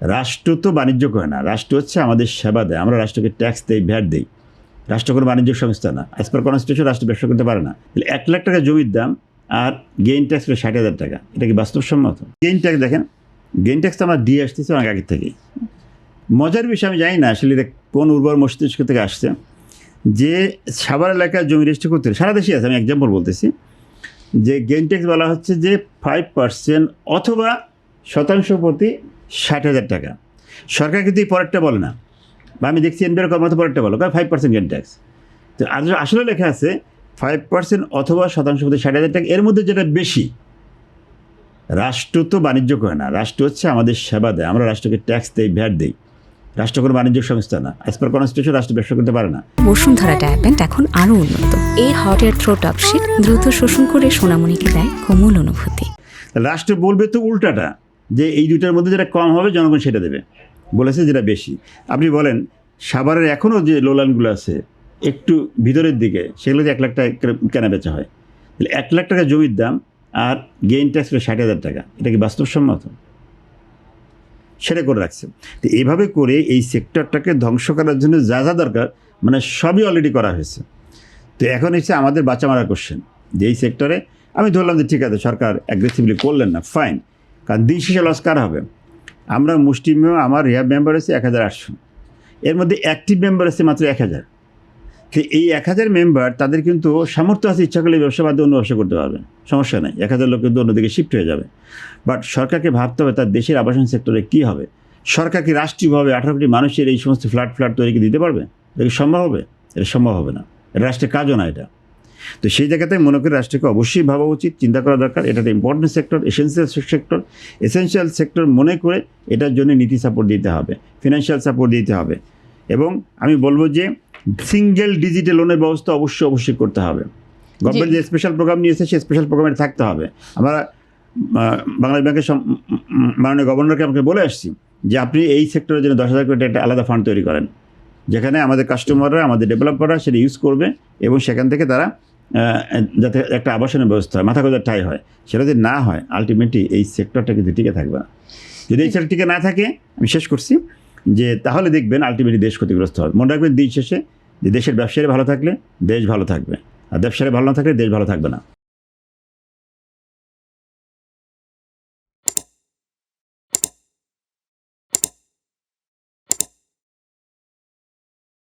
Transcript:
রাষ্ট্র তো বাণিজ্য করে না, রাষ্ট্র হচ্ছে আমাদের সেবা দেয়। আমরা রাষ্ট্রকে ট্যাক্স দেই, ভ্যাট দেই। রাষ্ট্র কোনো বাণিজ্য সংস্থা না। অ্যাজ পার কনস্টিটিউশন রাষ্ট্র ব্যবসা করতে পারে না। তাহলে 1 লাখ টাকা জমির দাম আর গেইন ট্যাক্স হলো 60,000 টাকা। এটা কি বাস্তবসম্মত? গেইন ট্যাক্স দেখেন, গেইন ট্যাক্স তো আমরা দিয়ে আসতেছি অনেক আগের থেকেই। মজার বিষয় আমি জানি না আসলে এটা কোন উর্বর মস্তিষ্ক থেকে আসছে, যে সাভার এলাকার জমি রেজিস্ট্রি করতে সারা দেশে আছে। আমি এক্সাম্পল বলতেছি যে গেইন ট্যাক্স বলা হচ্ছে যে 5% অথবা শতাংশ প্রতি 60,000 টাকা। সরকার কিন্তু এই পরেরটা বলে না, বা আমি দেখছি এনবিআর কর্মরত পরেরটা বলো 5% গেইন ট্যাক্স। তো আর আসলে লেখা আছে 5% অথবা শতাংশ প্রতি 60,000 টাকা। এর মধ্যে যেটা বেশি, রাষ্ট্র তো বাণিজ্য করে না, রাষ্ট্র হচ্ছে আমাদের সেবা দেয়। আমরা রাষ্ট্রকে ট্যাক্স দেই, ভ্যাট দেই। রাষ্ট্র কোনো বাণিজ্য সংস্থা না। অ্যাজ পার কনস্টিটিউশন রাষ্ট্র ব্যবসা করতে পারে না। বসুন্ধরা ডায়াপেন্ট এখন আরও উন্নত। এই হট এয়ার থ্রো টপশিট দ্রুত শোষণ করে সোনামণিকে দেয় কোমল অনুভূতি। রাষ্ট্র বলবে তো উল্টাটা, যে এই দুটার মধ্যে যেটা কম হবে জনগণ সেটা দেবে, বলেছে যেটা বেশি। আপনি বলেন সাভারের এখনও যে লোলানগুলো আছে একটু ভিতরের দিকে, সেগুলো যে 1 লাখ টাকা কেনা বেচা হয়। তাহলে 1 লাখ টাকা জমির দাম আর গেইন ট্যাক্স হলো 60,000 টাকা। এটা কি বাস্তবসম্মত? সেটা করে রাখছে। তো এইভাবে করে এই সেক্টরটাকে ধ্বংস করার জন্য যা যা দরকার মানে সবই অলরেডি করা হয়েছে। তো এখন হচ্ছে আমাদের বাঁচা মারা কোশ্চেন, যে এই সেক্টরে আমি ধরলাম যে ঠিক আছে সরকার অ্যাগ্রেসিভলি করলেন না, ফাইন, কারণ দিন শেষে লস কার হবে? আমরা মুষ্টিমেয়, আমার রিহাব মেম্বার আছে 1,800, এর মধ্যে অ্যাক্টিভ মেম্বার আছে মাত্র 1,000। তো এই 1,000 মেম্বার তাদের কিন্তু সামর্থ্য আছে, ইচ্ছা করলে ব্যবসা বাদ দিয়ে অন্য ব্যবসা করতে পারবে, সমস্যা নেই। 1,000 লোক কিন্তু অন্যদিকে শিফট হয়ে যাবে। বাট সরকারকে ভাবতে হবে তার দেশের আবাসন সেক্টরে কী হবে। সরকার কি রাষ্ট্রীয়ভাবে 18 কোটি মানুষের এই সমস্ত ফ্ল্যাট তৈরি কি দিতে পারবে? এটা কি সম্ভব হবে? এটা সম্ভব হবে না, এটা রাষ্ট্রের কাজও না এটা। তো সেই জায়গাতে মনে করি রাষ্ট্রকে অবশ্যই ভাবা উচিত, চিন্তা করা দরকার। এটা একটা ইম্পর্টেন্ট সেক্টর, এসেনশিয়াল সেক্টর মনে করে এটার জন্য নীতি সাপোর্ট দিতে হবে, ফিনান্সিয়াল সাপোর্ট দিতে হবে। এবং আমি বলবো যে সিঙ্গেল ডিজিটাল লোনের ব্যবস্থা অবশ্যই করতে হবে। গভর্নমেন্ট যে স্পেশাল প্রোগ্রাম নিয়েছে সেই স্পেশাল প্রোগ্রামে থাকতে হবে। আমরা বাংলাদেশ ব্যাংকের মাননীয় গভর্নরকে আমাকে বলে আসছি যে আপনি এই সেক্টরের জন্য 10,000 কোটি একটা আলাদা ফান্ড তৈরি করেন, যেখানে আমাদের কাস্টমাররা, আমাদের ডেভেলপাররা সেটা ইউজ করবে এবং সেখান থেকে তারা যাতে একটা আবাসনের ব্যবস্থা হয়, মাথা গোঁজার ঠাঁই হয়। সেটা যদি না হয় আলটিমেটলি এই সেক্টরটা কিন্তু টিকে থাকবে না। যদি এই সেক্টর টিকে না থাকে, আমি শেষ করছি, যে তাহলে দেখবেন আলটিমেটলি দেশ ক্ষতিগ্রস্ত হবে। মনে রাখবেন দিন শেষে যে দেশের ব্যবসায়ী ভালো থাকলে দেশ ভালো থাকবে, আর ব্যবসায়ী ভালো না থাকলে দেশ ভালো থাকবে না।